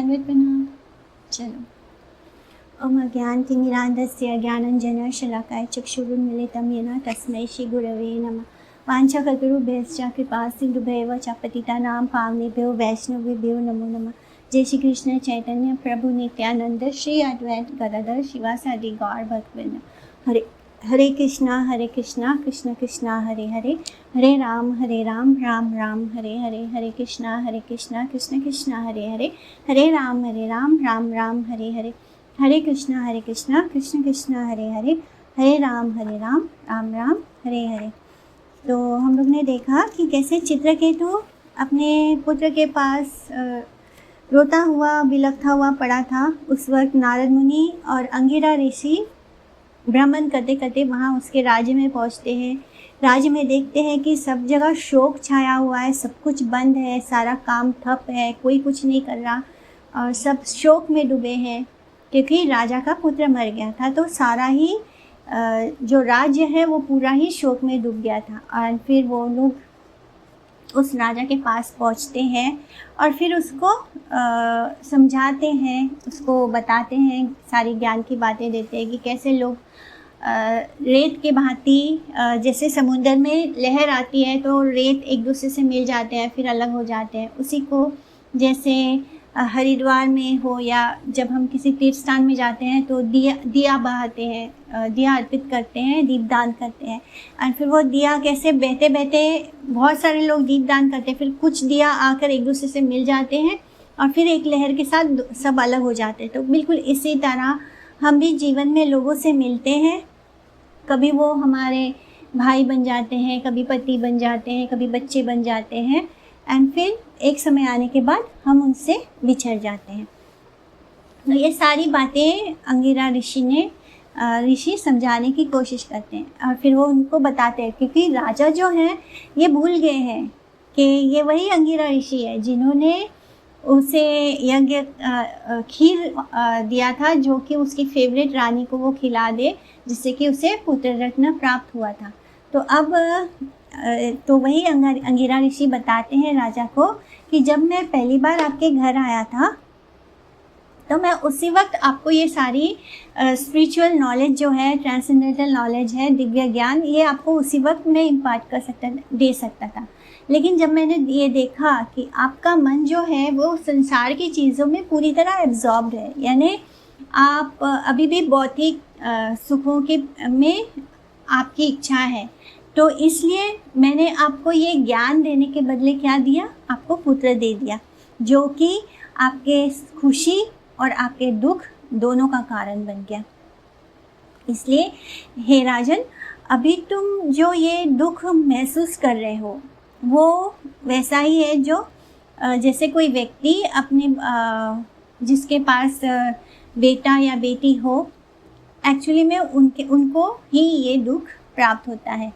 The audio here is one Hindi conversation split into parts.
नैवेद्य बना। चलो। ओम अज्ञानतिमिरान्धस्य ज्ञानाञ्जनशलाकाय चक्षुरुन्मीलितं येन तस्मै श्रीगुरवे नमः। वाञ्छाकल्पतरुभ्यश्च कृपासिन्धुभ्येव च पतितानां पावनेभ्यो वैष्णवेभ्यो नमो नमः। जय श्री कृष्ण चैतन्य प्रभु नित्यानंद श्री अद्वैत गदाधर शिवासादि गौर भक्तवृंद। हरे हरे कृष्णा कृष्ण कृष्णा हरे हरे, हरे राम राम राम हरे हरे, हरे कृष्णा कृष्ण कृष्ण हरे हरे, हरे राम राम राम हरे हरे, हरे कृष्णा कृष्ण कृष्ण हरे हरे, हरे राम राम राम हरे हरे। तो हम लोग ने देखा कि कैसे चित्रकेतु अपने पुत्र के पास रोता हुआ बिलखता हुआ पड़ा था। उस वक्त नारद मुनि और अंगिरा ऋषि भ्रमण करते करते वहाँ उसके राज्य में पहुँचते हैं। राज्य में देखते हैं कि सब जगह शोक छाया हुआ है, सब कुछ बंद है, सारा काम ठप है, कोई कुछ नहीं कर रहा और सब शोक में डूबे हैं क्योंकि राजा का पुत्र मर गया था। तो सारा ही जो राज्य है वो पूरा ही शोक में डूब गया था। और फिर वो लोग उस राजा के पास पहुंचते हैं और फिर उसको समझाते हैं, उसको बताते हैं, सारी ज्ञान की बातें देते हैं कि कैसे लोग रेत के भांति जैसे समुद्र में लहर आती है तो रेत एक दूसरे से मिल जाते हैं फिर अलग हो जाते हैं, उसी को जैसे हरिद्वार में हो या जब हम किसी तीर्थ स्थान में जाते हैं तो दिया बहाते हैं, दिया अर्पित करते हैं, दीपदान करते हैं और फिर वो दिया कैसे बहते बहते बहुत सारे लोग दीपदान करते हैं, फिर कुछ दिया आकर एक दूसरे से मिल जाते हैं और फिर एक लहर के साथ सब अलग हो जाते हैं। तो बिल्कुल इसी तरह हम भी जीवन में लोगों से मिलते हैं, कभी वो हमारे भाई बन जाते हैं, कभी पति बन जाते हैं, कभी बच्चे बन जाते हैं एंड फिर एक समय आने के बाद हम उनसे बिछड़ जाते हैं। तो ये सारी बातें अंगिरा ऋषि समझाने की कोशिश करते हैं और फिर वो उनको बताते हैं क्योंकि राजा जो हैं ये भूल गए हैं कि ये वही अंगिरा ऋषि है जिन्होंने उसे यज्ञ खीर दिया था जो कि उसकी फेवरेट रानी को वो खिला दे जिससे कि उसे पुत्र रत्न प्राप्त हुआ था। तो अब तो वही अंगिरा ऋषि बताते हैं राजा को कि जब मैं पहली बार आपके घर आया था तो मैं उसी वक्त आपको ये सारी स्पिरिचुअल नॉलेज जो है, ट्रांसेंडेंटल नॉलेज है, दिव्य ज्ञान, ये आपको उसी वक्त मैं इम्पार्ट दे सकता था। लेकिन जब मैंने ये देखा कि आपका मन जो है वो संसार की चीज़ों में पूरी तरह एब्जॉर्ब्ड है, यानी आप अभी भी भौतिक सुखों के में आपकी इच्छा है, तो इसलिए मैंने आपको ये ज्ञान देने के बदले क्या दिया, आपको पुत्र दे दिया जो कि आपके खुशी और आपके दुख दोनों का कारण बन गया। इसलिए हे राजन, अभी तुम जो ये दुख महसूस कर रहे हो वो वैसा ही है जो जैसे कोई व्यक्ति अपने जिसके पास बेटा या बेटी हो, एक्चुअली में उनको ही ये दुख प्राप्त होता है।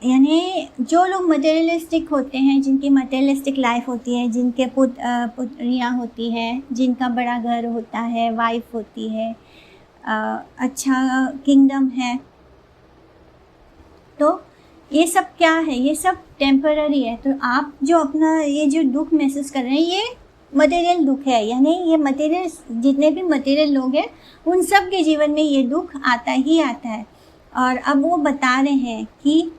यानी जो लोग मटेरियलिस्टिक होते हैं, जिनकी मटेरियलिस्टिक लाइफ होती है, जिनके पुत्रियाँ होती हैं, जिनका बड़ा घर होता है, वाइफ होती है, अच्छा किंगडम है, तो ये सब क्या है, ये सब टेम्पररी है। तो आप जो अपना ये जो दुख महसूस कर रहे हैं ये मटेरियल दुख है, यानी ये मटेरियल जितने भी मटेरियल लोग हैं उन सब के जीवन में ये दुख आता ही आता है। और अब वो बता रहे हैं कि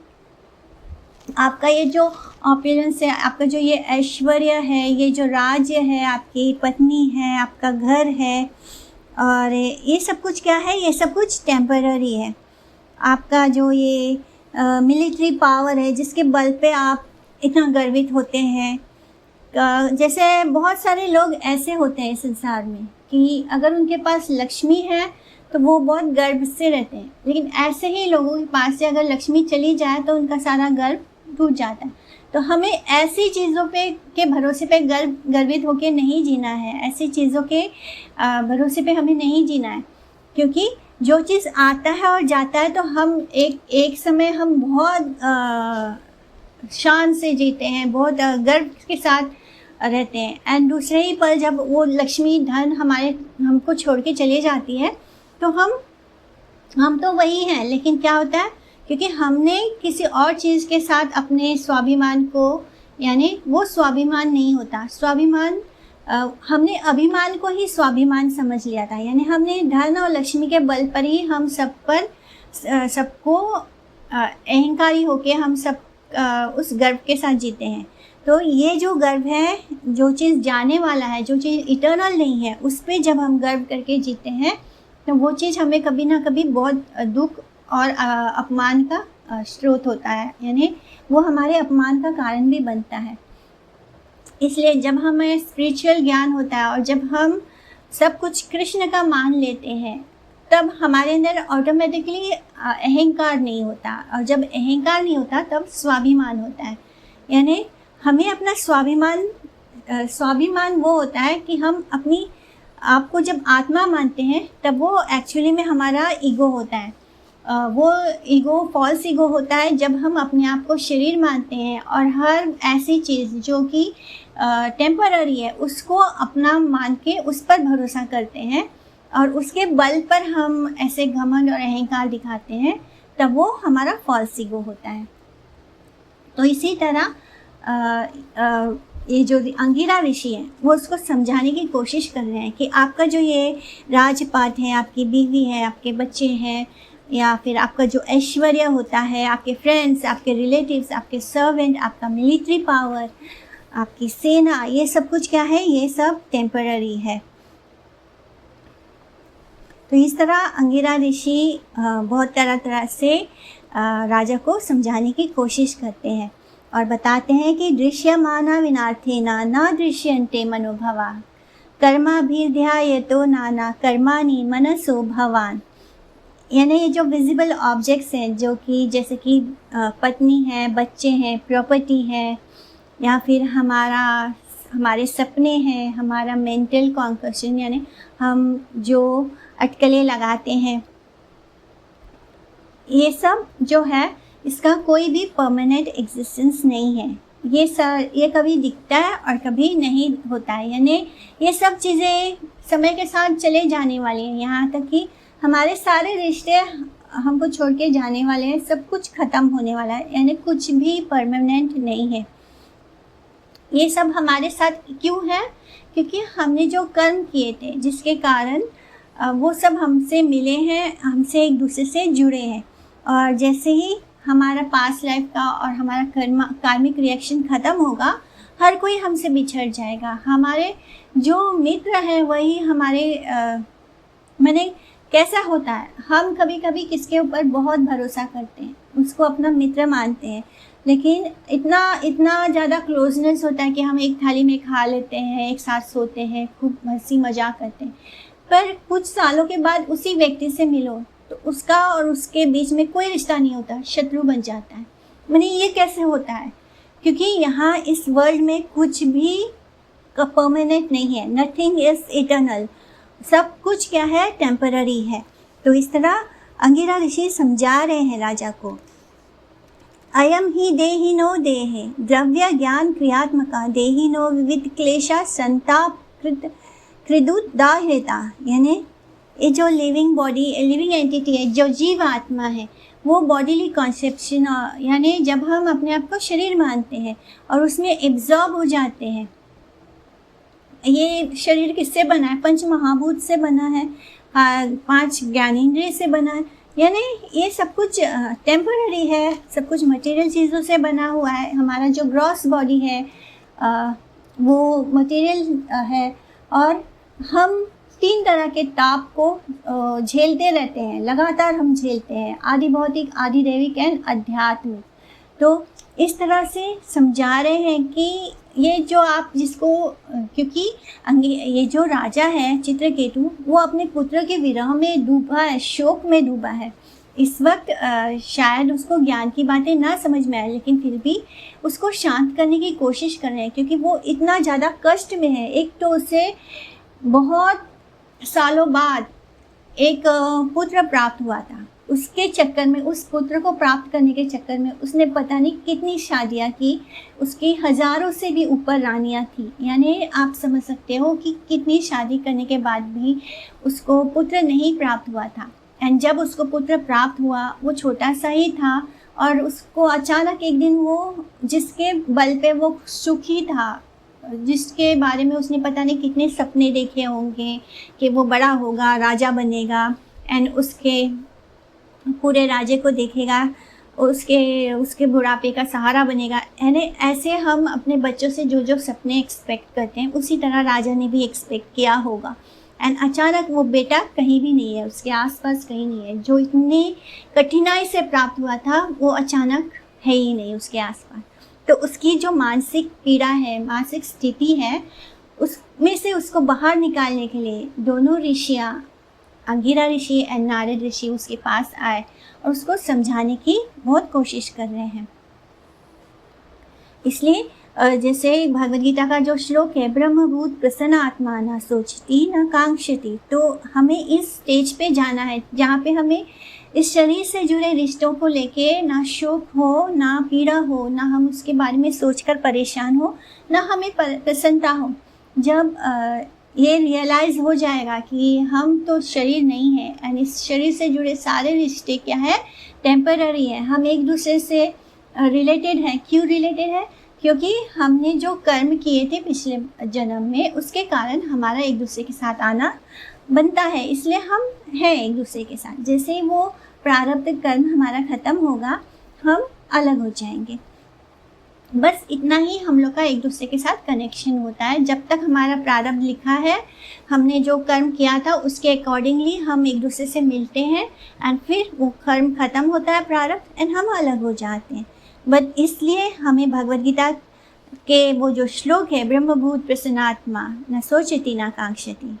आपका ये जो ऑपुलेंस है, आपका जो ये ऐश्वर्य है, ये जो राज्य है, आपकी पत्नी है, आपका घर है और ये सब कुछ क्या है, ये सब कुछ टेम्पररी है। आपका जो ये मिलिट्री पावर है जिसके बल पे आप इतना गर्वित होते हैं, जैसे बहुत सारे लोग ऐसे होते हैं संसार में कि अगर उनके पास लक्ष्मी है तो वो बहुत गर्व से रहते हैं, लेकिन ऐसे ही लोगों के पास से अगर लक्ष्मी चली जाए तो उनका सारा गर्व टूट जाता है। तो हमें ऐसी चीज़ों पे के भरोसे पे गर्वित होकर नहीं जीना है, ऐसी चीज़ों के भरोसे पे हमें नहीं जीना है, क्योंकि जो चीज़ आता है और जाता है तो हम एक समय हम बहुत शान से जीते हैं, बहुत गर्व के साथ रहते हैं एंड दूसरे ही पल जब वो लक्ष्मी धन हमको छोड़ के चली जाती है तो हम तो वही हैं, लेकिन क्या होता है क्योंकि हमने किसी और चीज़ के साथ अपने स्वाभिमान को, यानी वो स्वाभिमान नहीं होता। स्वाभिमान हमने अभिमान को ही स्वाभिमान समझ लिया था, यानी हमने धन और लक्ष्मी के बल पर ही हम सब पर सबको अहंकारी होके हम सब उस गर्व के साथ जीते हैं। तो ये जो गर्व है, जो चीज़ जाने वाला है, जो चीज़ इटर्नल नहीं है, उस पर जब हम गर्व करके जीते हैं तो वो चीज़ हमें कभी ना कभी बहुत दुख और अपमान का स्रोत होता है, यानी वो हमारे अपमान का कारण भी बनता है। इसलिए जब हमें स्पिरिचुअल ज्ञान होता है और जब हम सब कुछ कृष्ण का मान लेते हैं, तब हमारे अंदर ऑटोमेटिकली अहंकार नहीं होता, और जब अहंकार नहीं होता तब स्वाभिमान होता है। यानी हमें अपना स्वाभिमान वो होता है कि हम अपनी आपको जब आत्मा मानते हैं तब वो एक्चुअली में हमारा ईगो होता है। वो ईगो फॉल्स ईगो होता है जब हम अपने आप को शरीर मानते हैं और हर ऐसी चीज़ जो कि टेम्पररी है उसको अपना मान के उस पर भरोसा करते हैं और उसके बल पर हम ऐसे घमंड और अहंकार दिखाते हैं, तब वो हमारा फॉल्स ईगो होता है। तो इसी तरह ये जो अंगिरा ऋषि हैं वो उसको समझाने की कोशिश कर रहे हैं कि आपका जो ये राजपाट है, आपकी बीवी है, आपके बच्चे हैं, या फिर आपका जो ऐश्वर्य होता है, आपके फ्रेंड्स, आपके रिलेटिव्स, आपके सर्वेंट, आपका मिलिट्री पावर, आपकी सेना, ये सब कुछ क्या है, ये सब टेम्पररी है। तो इस तरह अंगिरा ऋषि बहुत तरह से राजा को समझाने की कोशिश करते हैं और बताते हैं कि दृश्यमाना विनार्थेना न दृश्यन्ते मनोभवा कर्माभिर्ध्यायतो नाना कर्माणि मनसो भवान। यानी ये जो विजिबल ऑब्जेक्ट्स हैं, जो कि जैसे कि पत्नी है, बच्चे हैं, प्रॉपर्टी है, या फिर हमारे सपने हैं, हमारा मेंटल कॉन्कशन, यानी हम जो अटकलें लगाते हैं, ये सब जो है इसका कोई भी परमानेंट एग्जिस्टेंस नहीं है। ये कभी दिखता है और कभी नहीं होता है, यानी ये सब चीज़ें समय के साथ चले जाने वाली हैं। यहाँ तक कि हमारे सारे रिश्ते हमको छोड़ के जाने वाले हैं, सब कुछ ख़त्म होने वाला है, यानी कुछ भी परमानेंट नहीं है। ये सब हमारे साथ क्यों है? क्योंकि हमने जो कर्म किए थे जिसके कारण वो सब हमसे मिले हैं, हमसे एक दूसरे से जुड़े हैं, और जैसे ही हमारा पास्ट लाइफ का और हमारा कार्मिक रिएक्शन ख़त्म होगा, हर कोई हमसे बिछड़ जाएगा। हमारे जो मित्र हैं वही हमारे मैंने कैसा होता है, हम कभी कभी किसके ऊपर बहुत भरोसा करते हैं, उसको अपना मित्र मानते हैं, लेकिन इतना ज़्यादा क्लोजनेस होता है कि हम एक थाली में खा लेते हैं, एक साथ सोते हैं, खूब हंसी मजाक करते हैं, पर कुछ सालों के बाद उसी व्यक्ति से मिलो तो उसका और उसके बीच में कोई रिश्ता नहीं होता, शत्रु बन जाता है। मैंने ये कैसे होता है? क्योंकि यहाँ इस वर्ल्ड में कुछ भी परमानेंट नहीं है, नथिंग इज़ इटर्नल, सब कुछ क्या है, टेम्पररी है। तो इस तरह अंगिरा ऋषि समझा रहे हैं राजा को, अयम ही देहिनो देहे द्रव्य ज्ञान क्रियात्मका देहिनो विविध क्लेशा संताप कृदुदाहृता। यानी ये जो लिविंग बॉडी, लिविंग एंटिटी है, जो जीव आत्मा है, वो बॉडीली कॉन्सेप्शन, यानी जब हम अपने आप को शरीर मानते हैं और उसमें एब्जॉर्ब हो जाते हैं। ये शरीर किससे बना है? पंच महाभूत से बना है, 5 ज्ञानेंद्रिय से बना है, यानी ये सब कुछ टेम्पररी है, सब कुछ मटेरियल चीज़ों से बना हुआ है। हमारा जो ग्रॉस बॉडी है वो मटेरियल है, और हम 3 तरह के ताप को झेलते रहते हैं, लगातार हम झेलते हैं, आदि भौतिक, आदि दैविक एंड अध्यात्मिक। तो इस तरह से समझा रहे हैं कि ये जो आप जिसको, क्योंकि ये जो राजा है चित्रकेतु, वो अपने पुत्र के विरह में डूबा है, शोक में डूबा है। इस वक्त शायद उसको ज्ञान की बातें ना समझ में आए, लेकिन फिर भी उसको शांत करने की कोशिश कर रहे हैं, क्योंकि वो इतना ज़्यादा कष्ट में है। एक तो उसे बहुत सालों बाद एक पुत्र प्राप्त हुआ था, उसके चक्कर में, उस पुत्र को प्राप्त करने के चक्कर में उसने पता नहीं कितनी शादियां की, उसकी हज़ारों से भी ऊपर रानियां थी। यानी आप समझ सकते हो कि कितनी शादी करने के बाद भी उसको पुत्र नहीं प्राप्त हुआ था। एंड जब उसको पुत्र प्राप्त हुआ वो छोटा सा ही था, और उसको अचानक एक दिन वो जिसके बल पे वो सुखी था, जिसके बारे में उसने पता नहीं कितने सपने देखे होंगे कि वो बड़ा होगा, राजा बनेगा एंड उसके पूरे राज्य को देखेगा, उसके बुढ़ापे का सहारा बनेगा। यानी ऐसे हम अपने बच्चों से जो जो सपने एक्सपेक्ट करते हैं उसी तरह राजा ने भी एक्सपेक्ट किया होगा। एंड अचानक वो बेटा कहीं भी नहीं है, उसके आसपास कहीं नहीं है। जो इतनी कठिनाई से प्राप्त हुआ था वो अचानक है ही नहीं उसके आसपास। तो उसकी जो मानसिक पीड़ा है, मानसिक स्थिति है, उसमें से उसको बाहर निकालने के लिए दोनों ऋषियाँ, अंगिरा ऋषि एंड नारद ऋषि उसके पास आए और उसको समझाने की बहुत कोशिश कर रहे हैं। इसलिए जैसे भगवद गीता का जो श्लोक है, ब्रह्मभूत प्रसन्न आत्मा न सोचती न कांक्षती, तो हमें इस स्टेज पे जाना है जहाँ पे हमें इस शरीर से जुड़े रिश्तों को लेके ना शोक हो, ना पीड़ा हो, ना हम उसके बारे में सोचकर परेशान हो, ना हमें प्रसन्नता हो। जब ये रियलाइज़ हो जाएगा कि हम तो शरीर नहीं है एंड इस शरीर से जुड़े सारे रिश्ते क्या है, टेम्पररी है। हम एक दूसरे से रिलेटेड हैं। क्यों रिलेटेड है? क्योंकि हमने जो कर्म किए थे पिछले जन्म में उसके कारण हमारा एक दूसरे के साथ आना बनता है, इसलिए हम हैं एक दूसरे के साथ। जैसे वो प्रारब्ध कर्म हमारा ख़त्म होगा हम अलग हो जाएंगे। बस इतना ही हम लोग का एक दूसरे के साथ कनेक्शन होता है। जब तक हमारा प्रारब्ध लिखा है, हमने जो कर्म किया था उसके अकॉर्डिंगली हम एक दूसरे से मिलते हैं एंड फिर वो कर्म ख़त्म होता है प्रारब्ध एंड हम अलग हो जाते हैं। बट इसलिए हमें भगवद गीता के वो जो श्लोक है, ब्रह्मभूत प्रसन्नात्मा न सोचती न कांक्षती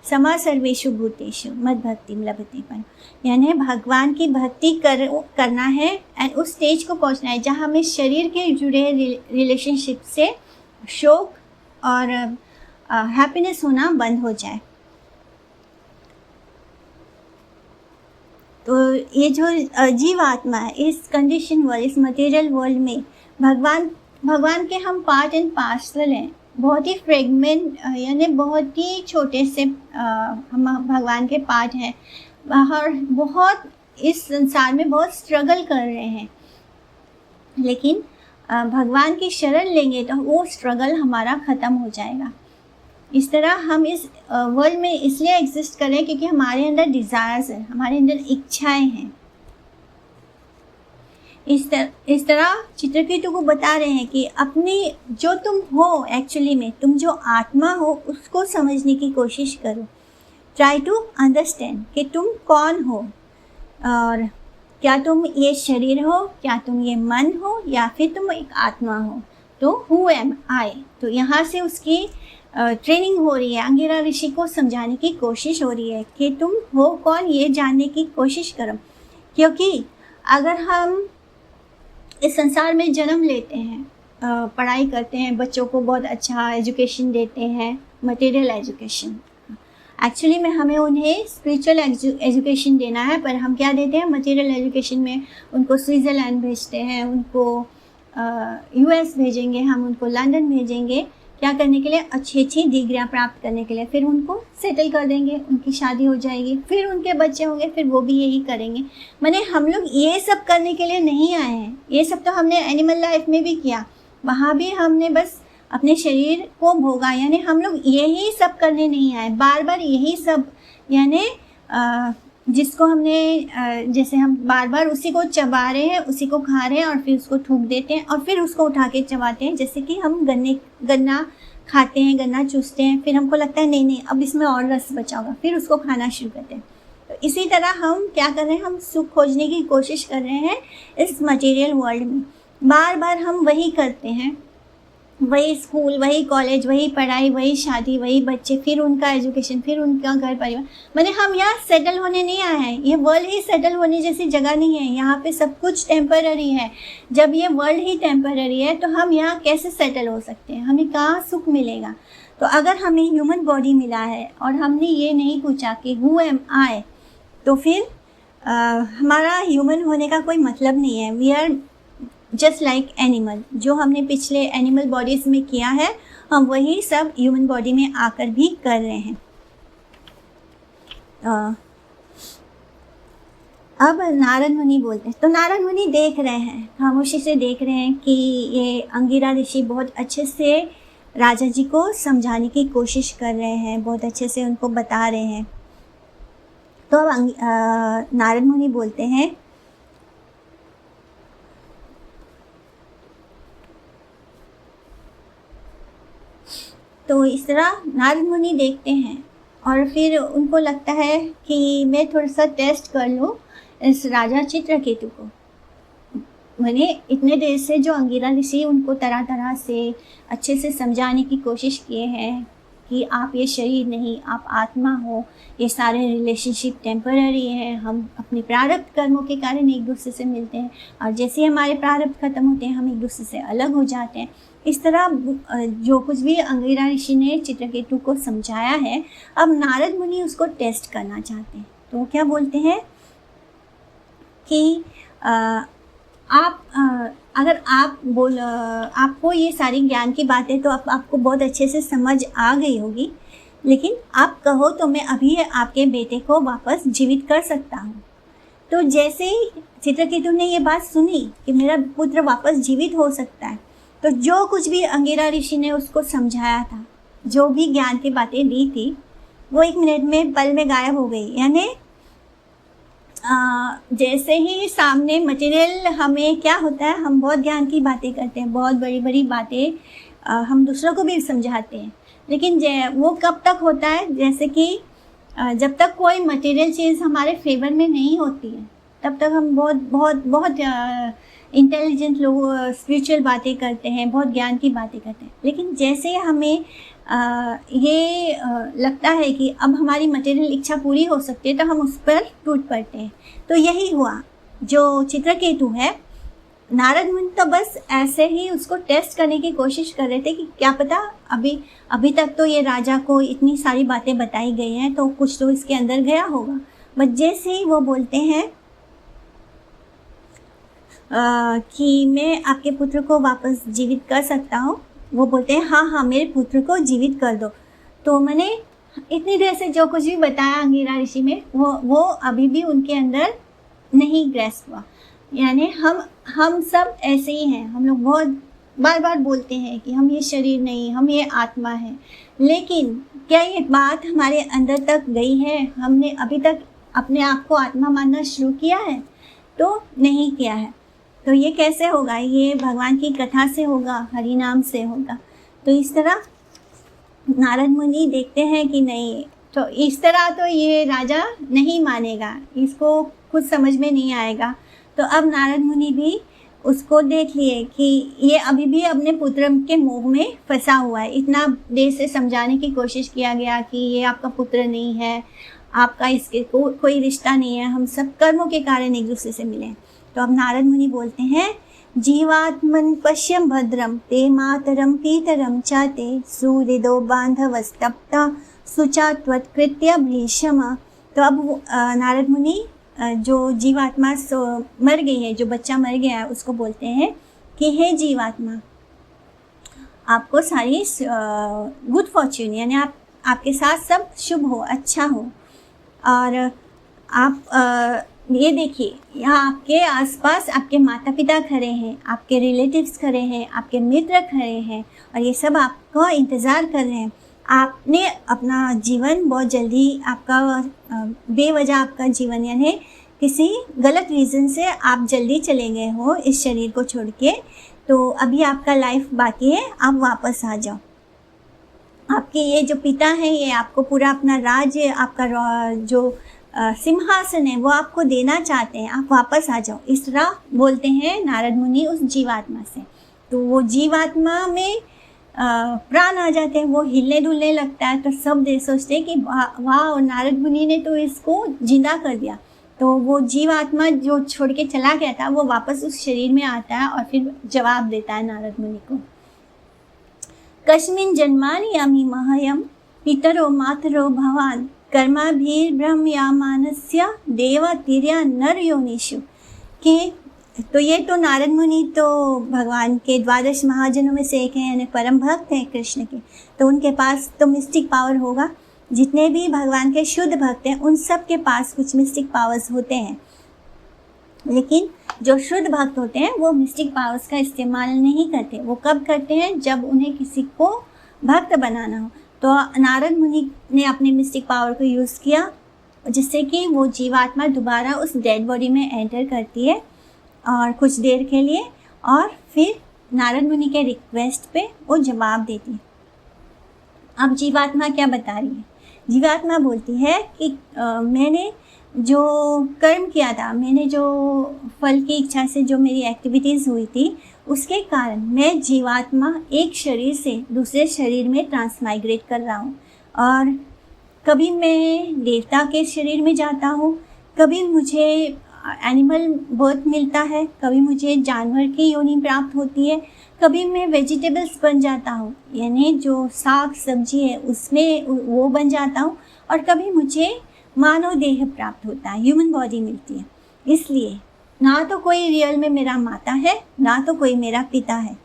समा सर्वेषु भूतेषु मद भक्ति लभते परम, यानी भगवान की भक्ति करना है एंड उस स्टेज को पहुंचना है जहां हमें शरीर के जुड़े रिलेशनशिप से शोक और हैप्पीनेस होना बंद हो जाए। तो ये जो जीव आत्मा है इस कंडीशन वर्ल्ड, इस मटेरियल वर्ल्ड में भगवान के हम पार्ट एंड पार्सल हैं। बहुत ही फ्रेगमेंट, यानी बहुत ही छोटे से हम भगवान के पार्ट हैं। बाहर बहुत इस संसार में बहुत स्ट्रगल कर रहे हैं, लेकिन भगवान की शरण लेंगे तो वो स्ट्रगल हमारा ख़त्म हो जाएगा। इस तरह हम इस वर्ल्ड में इसलिए एग्जिस्ट कर रहे हैं क्योंकि हमारे अंदर डिज़ायर्स हैं, हमारे अंदर इच्छाएं हैं। इस तरह चित्रकेतु को बता रहे हैं कि अपनी जो तुम हो, एक्चुअली में तुम जो आत्मा हो उसको समझने की कोशिश करो। ट्राई टू अंडरस्टैंड कि तुम कौन हो, और क्या तुम ये शरीर हो, क्या तुम ये मन हो, या फिर तुम एक आत्मा हो। तो हु एम आई, तो यहाँ से उसकी ट्रेनिंग हो रही है। अंगिरा ऋषि को समझाने की कोशिश हो रही है कि तुम हो कौन, ये जानने की कोशिश करो। क्योंकि अगर हम इस संसार में जन्म लेते हैं, पढ़ाई करते हैं, बच्चों को बहुत अच्छा एजुकेशन देते हैं, मटेरियल एजुकेशन, एक्चुअली में हमें उन्हें स्पिरिचुअल एजुकेशन देना है, पर हम क्या देते हैं मटेरियल एजुकेशन में। उनको स्विट्ज़रलैंड भेजते हैं, उनको यूएस भेजेंगे, हम उनको लंदन भेजेंगे, क्या करने के लिए, अच्छी अच्छी डिग्रियाँ प्राप्त करने के लिए। फिर उनको सेटल कर देंगे, उनकी शादी हो जाएगी, फिर उनके बच्चे होंगे, फिर वो भी यही करेंगे। माने हम लोग ये सब करने के लिए नहीं आए हैं। ये सब तो हमने एनिमल लाइफ में भी किया, वहाँ भी हमने बस अपने शरीर को भोगा। यानी हम लोग यही सब करने नहीं आए, बार बार यही सब, यानी जिसको हमने जैसे हम बार बार उसी को चबा रहे हैं, उसी को खा रहे हैं और फिर उसको थूक देते हैं और फिर उसको उठा के चबाते हैं। जैसे कि हम गन्ना खाते हैं, गन्ना चूसते हैं, फिर हमको लगता है नहीं अब इसमें और रस बचा होगा, फिर उसको खाना शुरू करते हैं। तो इसी तरह हम क्या कर रहे हैं, हम सुख खोजने की कोशिश कर रहे हैं इस मटेरियल वर्ल्ड में। बार बार हम वही करते हैं, वही स्कूल, वही कॉलेज, वही पढ़ाई, वही शादी, वही बच्चे, फिर उनका एजुकेशन, फिर उनका घर परिवार। माने हम यहाँ सेटल होने नहीं आए हैं। ये वर्ल्ड ही सेटल होने जैसी जगह नहीं है। यहाँ पे सब कुछ टेम्पररी है। जब ये वर्ल्ड ही टेम्पररी है तो हम यहाँ कैसे सेटल हो सकते हैं, हमें कहाँ सुख मिलेगा। तो अगर हमें ह्यूमन बॉडी मिला है और हमने ये नहीं पूछा कि हु एम आई, तो फिर हमारा ह्यूमन होने का कोई मतलब नहीं है। We are just like animal. जो हमने पिछले एनिमल बॉडीज़ में किया है, हम वही सब ह्यूमन बॉडी में आकर भी कर रहे हैं। अब नारद मुनि बोलते हैं, तो नारद मुनि देख रहे हैं, खामोशी से देख रहे हैं कि ये अंगिरा ऋषि बहुत अच्छे से राजा जी को समझाने की कोशिश कर रहे हैं, बहुत अच्छे से उनको बता रहे हैं। तो अब नारद मुनि बोलते हैं, तो इस तरह नारद मुनि देखते हैं और फिर उनको लगता है कि मैं थोड़ा सा टेस्ट कर लूँ इस राजा चित्रकेतु को। मैंने इतने देर से जो अंगिरा ऋषि उनको तरह तरह से अच्छे से समझाने की कोशिश किए हैं कि आप ये शरीर नहीं, आप आत्मा हो, ये सारे रिलेशनशिप टेम्पररी हैं, हम अपने प्रारब्ध कर्मों के कारण एक दूसरे से मिलते हैं और जैसे ही हमारे प्रारब्ध खत्म होते हैं हम एक दूसरे से अलग हो जाते हैं। इस तरह जो कुछ भी अंगिरा ऋषि ने चित्रकेतु को समझाया है, अब नारद मुनि उसको टेस्ट करना चाहते हैं। तो वो क्या बोलते हैं कि अगर आपको ये सारी ज्ञान की बातें तो आपको बहुत अच्छे से समझ आ गई होगी, लेकिन आप कहो तो मैं अभी आपके बेटे को वापस जीवित कर सकता हूँ। तो जैसे ही चित्रकेतु ने ये बात सुनी कि मेरा पुत्र वापस जीवित हो सकता है, तो जो कुछ भी अंगिरा ऋषि ने उसको समझाया था, जो भी ज्ञान की बातें दी थी, वो 1 मिनट में पल में गायब हो गई। यानी जैसे ही सामने मटेरियल, हमें क्या होता है, हम बहुत ज्ञान की बातें करते हैं, बहुत बड़ी बड़ी बातें हम दूसरों को भी समझाते हैं, लेकिन वो कब तक होता है, जैसे कि जब तक कोई मटेरियल चीज़ हमारे फेवर में नहीं होती है तब तक हम बहुत बहुत बहुत इंटेलिजेंट लोग स्पिरिचुअल बातें करते हैं, बहुत ज्ञान की बातें करते हैं। लेकिन जैसे हमें ये लगता है कि अब हमारी मटेरियल इच्छा पूरी हो सकती है तो हम उस पर टूट पड़ते हैं। तो यही हुआ जो चित्रकेतु है। नारद मुनि तो बस ऐसे ही उसको टेस्ट करने की कोशिश कर रहे थे कि क्या पता अभी तक तो ये राजा को इतनी सारी बातें बताई गई हैं तो कुछ तो इसके अंदर गया होगा। बट जैसे ही वो बोलते हैं कि मैं आपके पुत्र को वापस जीवित कर सकता हूँ, वो बोलते हैं हाँ मेरे पुत्र को जीवित कर दो। तो मैंने इतनी देर से जो कुछ भी बताया अंगिरा ऋषि में वो अभी भी उनके अंदर नहीं ग्रैस्प हुआ। यानी हम सब ऐसे ही हैं। हम लोग बहुत बार बार बोलते हैं कि हम ये शरीर नहीं, हम ये आत्मा है, लेकिन क्या ये बात हमारे अंदर तक गई है? हमने अभी तक अपने आप को आत्मा मानना शुरू किया है? तो नहीं किया है। तो ये कैसे होगा? ये भगवान की कथा से होगा, हरि नाम से होगा। तो इस तरह नारद मुनि देखते हैं कि नहीं, तो इस तरह तो ये राजा नहीं मानेगा, इसको कुछ समझ में नहीं आएगा। तो अब नारद मुनि भी उसको देख लिए कि ये अभी भी अपने पुत्र के मोह में फंसा हुआ है। इतना देर से समझाने की कोशिश किया गया कि ये आपका पुत्र नहीं है, आपका इसके कोई रिश्ता नहीं है, हम सब कर्मों के कारण एक दूसरे से मिले। तो अब नारद मुनि बोलते हैं, जीवात्मन पश्यम भद्रम ते मातरम पीतरम चाते सूर्यदो बांधवस्तप्ता सुचात्वत्कृत्य भीषम। तो अब नारद मुनि जो जीवात्मा मर गई है, जो बच्चा मर गया है, उसको बोलते हैं कि हे जीवात्मा, आपको सारी गुड फॉर्च्यून, यानी आपके साथ सब शुभ हो, अच्छा हो। और आप ये देखिए, यहाँ आपके आसपास आपके माता पिता खड़े हैं, आपके रिलेटिव्स खड़े हैं, आपके मित्र खड़े हैं और ये सब आपको इंतज़ार कर रहे हैं। आपने अपना जीवन बहुत जल्दी, आपका बेवजह आपका जीवन, यानी किसी गलत रीज़न से आप जल्दी चले गए हो इस शरीर को छोड़ के, तो अभी आपका लाइफ बाकी है, आप वापस आ जाओ। आपके ये जो पिता हैं, ये आपको पूरा अपना राज्य, आपका जो सिंहासन है वो आपको देना चाहते हैं, आप वापस आ जाओ। इस तरह बोलते हैं नारद मुनि उस जीवात्मा से। तो वो जीवात्मा में प्राण आ जाते हैं, वो हिलने डुलने लगता है। तो सब देख सोचते हैं कि वाह, नारद मुनि ने तो इसको जिंदा कर दिया। तो वो जीवात्मा जो छोड़ के चला गया था वो वापस उस शरीर में आता है और फिर जवाब देता है नारद मुनि को, कस्मिन् जन्मानि यामि महयम पितरो मातरो भवान कर्माभिर्ब्रह्म्यमानस्य देवतिर्या नर योनिषु। कि तो ये तो नारद मुनि तो भगवान के 12 महाजनों में से एक हैं, यानी परम भक्त हैं कृष्ण के। तो उनके पास तो मिस्टिक पावर होगा। जितने भी भगवान के शुद्ध भक्त हैं उन सब के पास कुछ मिस्टिक पावर्स होते हैं। लेकिन जो शुद्ध भक्त होते हैं वो मिस्टिक पावर्स का इस्तेमाल नहीं करते। वो कब करते हैं? जब उन्हें किसी को भक्त बनाना हो। तो नारद मुनि ने अपने मिस्टिक पावर को यूज़ किया, जिससे कि वो जीवात्मा दोबारा उस डेड बॉडी में एंटर करती है और कुछ देर के लिए, और फिर नारद मुनि के रिक्वेस्ट पे वो जवाब देती है। अब जीवात्मा क्या बता रही है? जीवात्मा बोलती है कि मैंने जो कर्म किया था, मैंने जो फल की इच्छा से जो मेरी एक्टिविटीज़ हुई थी, उसके कारण मैं जीवात्मा एक शरीर से दूसरे शरीर में ट्रांसमाइग्रेट कर रहा हूँ। और कभी मैं देवता के शरीर में जाता हूँ, कभी मुझे एनिमल बर्थ मिलता है, कभी मुझे जानवर की योनि प्राप्त होती है, कभी मैं वेजिटेबल्स बन जाता हूँ, यानी जो साग सब्जी है उसमें वो बन जाता हूँ, और कभी मुझे मानव देह प्राप्त होता है, ह्यूमन बॉडी मिलती है। इसलिए ना तो कोई रियल में मेरा माता है, ना तो कोई मेरा पिता है।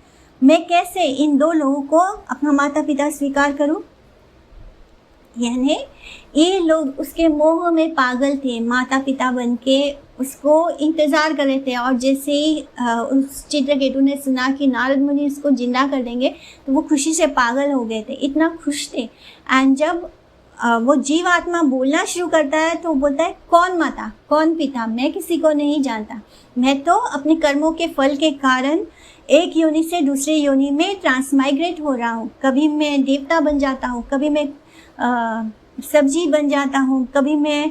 मैं कैसे इन दो लोगों को अपना माता पिता स्वीकार करूं? यानी ये लोग उसके मोह में पागल थे, माता पिता बन के उसको इंतज़ार कर रहे थे। और जैसे ही उस चित्रकेतु ने सुना कि नारद मुनि इसको जिंदा कर देंगे, तो वो खुशी से पागल हो गए थे, इतना खुश थे। एंड जब वो जीव आत्मा बोलना शुरू करता है तो बोलता है, कौन माता कौन पिता, मैं किसी को नहीं जानता। मैं तो अपने कर्मों के फल के कारण एक योनि से दूसरे योनि में ट्रांसमाइग्रेट हो रहा हूँ। कभी मैं देवता बन जाता हूँ, कभी मैं सब्जी बन जाता हूँ, कभी मैं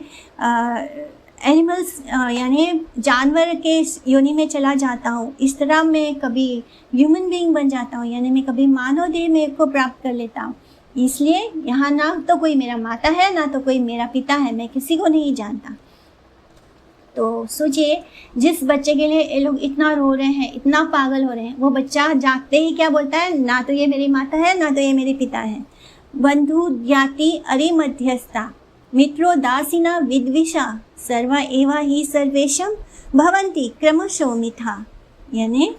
एनिमल्स यानी जानवर के योनि में चला जाता हूँ। इस तरह मैं कभी ह्यूमन बीइंग बन जाता हूँ, यानी मैं कभी मानव देह में को प्राप्त कर लेता हूँ। इसलिए यहाँ ना तो कोई मेरा माता है, ना तो कोई मेरा पिता है, मैं किसी को नहीं जानता। तो सोचिए, जिस बच्चे के लिए ये लोग इतना रो रहे हैं, इतना पागल हो रहे हैं, वो बच्चा जागते ही क्या बोलता है? ना तो ये मेरी माता है, ना तो ये मेरे पिता है। बंधु ज्ञाति अरि मध्यस्था मित्रो दासीना विद्विषा सर्वा एवा ही सर्वेशम भवन्ति क्रमशो मिथा। यानी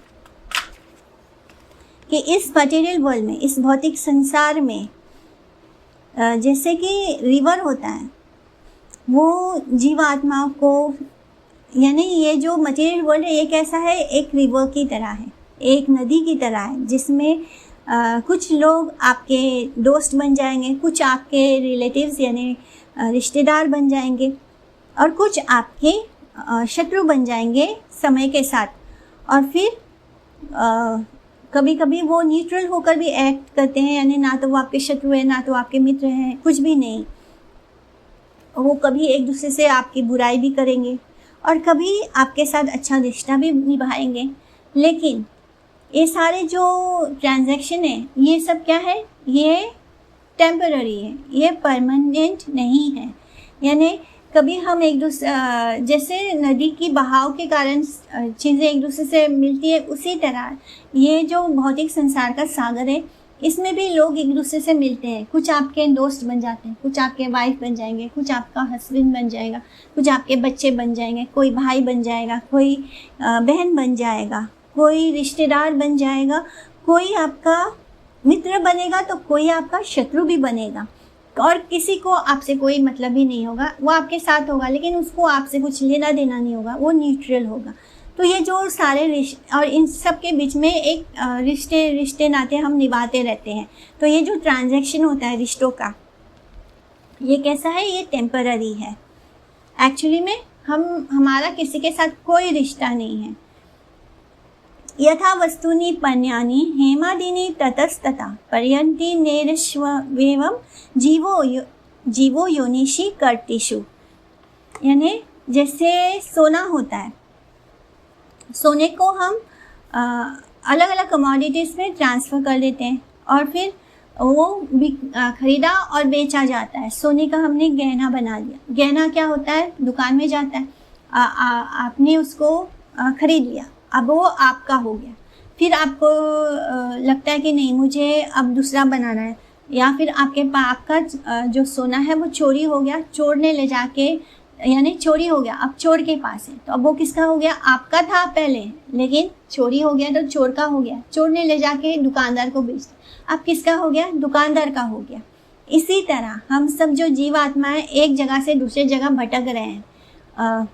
कि इस मटेरियल वर्ल्ड में, इस भौतिक संसार में, जैसे कि रिवर होता है, वो जीवात्मा को, यानी ये जो मटेरियल वर्ल्ड है ये कैसा है? एक रिवर की तरह है, एक नदी की तरह है, जिसमें कुछ लोग आपके दोस्त बन जाएंगे, कुछ आपके रिलेटिव्स यानी रिश्तेदार बन जाएंगे, और कुछ आपके शत्रु बन जाएंगे समय के साथ। और फिर कभी कभी वो न्यूट्रल होकर भी एक्ट करते हैं, यानी ना तो वो आपके शत्रु है, ना तो आपके मित्र हैं, कुछ भी नहीं। वो कभी एक दूसरे से आपकी बुराई भी करेंगे और कभी आपके साथ अच्छा रिश्ता भी निभाएंगे। लेकिन ये सारे जो ट्रांजैक्शन है, ये सब क्या है? ये टेम्पररी है, ये परमानेंट नहीं है। यानी कभी हम एक दूसरे, जैसे नदी की बहाव के कारण चीज़ें एक दूसरे से मिलती है, उसी तरह ये जो भौतिक संसार का सागर है, इसमें भी लोग एक दूसरे से मिलते हैं। कुछ आपके दोस्त बन जाते हैं, कुछ आपके वाइफ बन जाएंगे, कुछ आपका हस्बैंड बन जाएगा, कुछ आपके बच्चे बन जाएंगे, कोई भाई बन जाएगा, कोई बहन बन जाएगा, कोई रिश्तेदार बन जाएगा, कोई आपका मित्र बनेगा तो कोई आपका शत्रु भी बनेगा। और किसी को आपसे कोई मतलब ही नहीं होगा, वो आपके साथ होगा लेकिन उसको आपसे कुछ लेना देना नहीं होगा, वो न्यूट्रल होगा। तो ये जो सारे रिश्ते, और इन सब के बीच में एक रिश्ते नाते हम निभाते रहते हैं। तो ये जो ट्रांजैक्शन होता है रिश्तों का, ये कैसा है? ये टेम्पररी है। एक्चुअली में हमारा किसी के साथ कोई रिश्ता नहीं है। यथा वस्तुनि पन्यानि हेमादीनि ततस्तता पर्यन्ति नैरश्वेवं जीवो योनिषि कर्तिषु। यानी जैसे सोना होता है, सोने को हम अलग अलग कमोडिटीज़ में ट्रांसफ़र कर देते हैं और फिर वो खरीदा और बेचा जाता है। सोने का हमने गहना बना लिया। गहना क्या होता है? दुकान में जाता है, आपने उसको खरीद लिया, अब वो आपका हो गया। फिर आपको लगता है कि नहीं, मुझे अब दूसरा बनाना है, या फिर आपका जो सोना है वो चोरी हो गया, चोर ने ले जाके, यानी चोरी हो गया, अब चोर के पास है, तो अब वो किसका हो गया? आपका था पहले, लेकिन चोरी हो गया तो चोर का हो गया। चोर ने ले जाके दुकानदार को बेच दिया, अब किसका हो गया? दुकानदार का हो गया। इसी तरह हम सब जो जीव आत्मा है, एक जगह से दूसरे जगह भटक रहे हैं।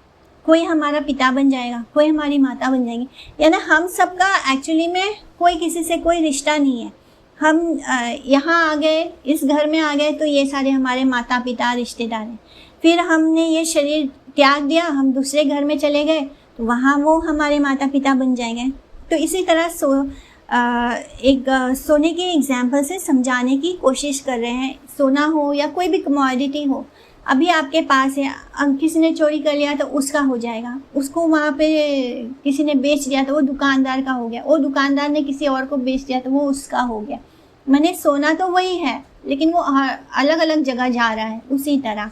कोई हमारा पिता बन जाएगा, कोई हमारी माता बन जाएंगी। यानी हम सबका एक्चुअली में कोई किसी से कोई रिश्ता नहीं है। हम यहाँ आ गए, इस घर में आ गए तो ये सारे हमारे माता पिता रिश्तेदार हैं। फिर हमने ये शरीर त्याग दिया, हम दूसरे घर में चले गए तो वहाँ वो हमारे माता पिता बन जाएंगे। तो इसी तरह सोने के एग्जाम्पल से समझाने की कोशिश कर रहे हैं। सोना हो या कोई भी कमोडिटी हो, अभी आपके पास है, किसी ने चोरी कर लिया तो उसका हो जाएगा, उसको वहाँ पे किसी ने बेच दिया तो वो दुकानदार का हो गया, वो दुकानदार ने किसी और को बेच दिया तो वो उसका हो गया। मैंने सोना तो वही है लेकिन वो अलग अलग जगह जा रहा है। उसी तरह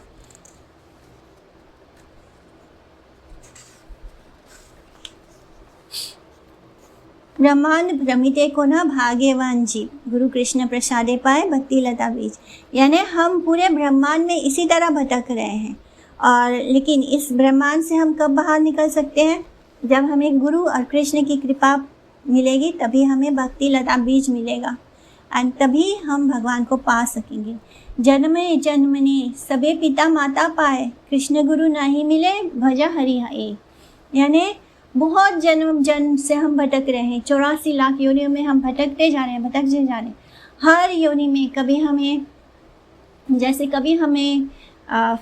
ब्रह्मांड भ्रमिते को न भाग्यवान जीव, गुरु कृष्ण प्रसादे पाए भक्ति लता बीज। यानी हम पूरे ब्रह्मांड में इसी तरह भटक रहे हैं, और लेकिन इस ब्रह्मांड से हम कब बाहर निकल सकते हैं? जब हमें गुरु और कृष्ण की कृपा मिलेगी, तभी हमें भक्ति लता बीज मिलेगा एंड तभी हम भगवान को पा सकेंगे। जन्मे जन्मने सबे पिता माता पाए, कृष्ण गुरु नहीं मिले भजा हरि हए। यानी बहुत जन्म से हम भटक रहे हैं, 84 लाख योनियों में हम भटकते जा रहे हैं। हर योनि में कभी हमें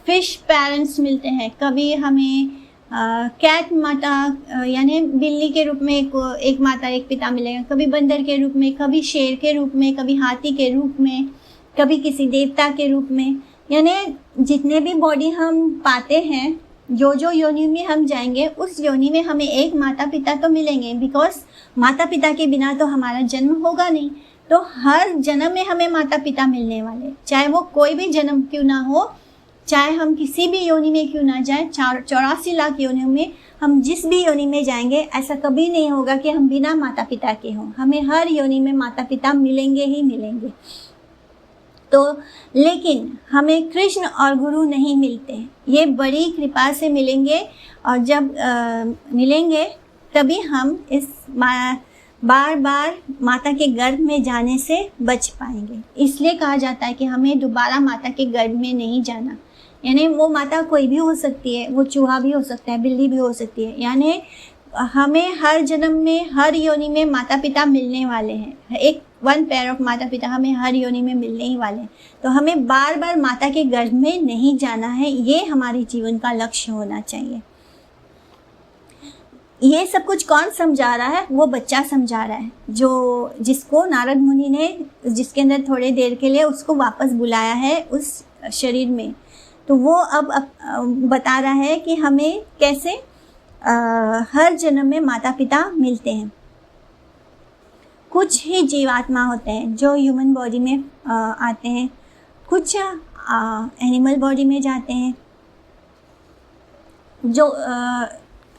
फिश पेरेंट्स मिलते हैं, कभी हमें कैट माता यानी बिल्ली के रूप में एक माता एक पिता मिलेगा, कभी बंदर के रूप में, कभी शेर के रूप में, कभी हाथी के रूप में, कभी किसी देवता के रूप में। यानी जितने भी बॉडी हम पाते हैं, जो जो योनि में हम जाएंगे उस योनि में हमें एक माता पिता तो मिलेंगे, बिकॉज माता पिता के बिना तो हमारा जन्म होगा नहीं। तो हर जन्म में हमें माता पिता मिलने वाले, चाहे वो कोई भी जन्म क्यों ना हो, चाहे हम किसी भी योनि में क्यों ना जाए। 84 लाख योनियों में हम जिस भी योनि में जाएंगे, ऐसा कभी नहीं होगा कि हम बिना माता पिता के हों। हमें हर योनि में माता पिता मिलेंगे ही मिलेंगे। तो लेकिन हमें कृष्ण और गुरु नहीं मिलते, ये बड़ी कृपा से मिलेंगे, और जब मिलेंगे तभी हम इस बार बार माता के गर्भ में जाने से बच पाएंगे। इसलिए कहा जाता है कि हमें दोबारा माता के गर्भ में नहीं जाना। यानी वो माता कोई भी हो सकती है, वो चूहा भी हो सकता है, बिल्ली भी हो सकती है। यानी हमें हर जन्म में, हर योनि में माता पिता मिलने वाले हैं। एक वन पेयर ऑफ माता पिता हमें हर योनि में मिलने ही वाले हैं। तो हमें बार बार माता के गर्भ में नहीं जाना है, ये हमारे जीवन का लक्ष्य होना चाहिए। ये सब कुछ कौन समझा रहा है? वो बच्चा समझा रहा है, जिसको नारद मुनि ने, जिसके अंदर थोड़े देर के लिए उसको वापस बुलाया है उस शरीर में। तो वो अब बता रहा है कि हमें कैसे हर जन्म में माता पिता मिलते हैं। कुछ ही जीवात्मा होते हैं जो ह्यूमन बॉडी में आते हैं, कुछ एनिमल बॉडी में जाते हैं। जो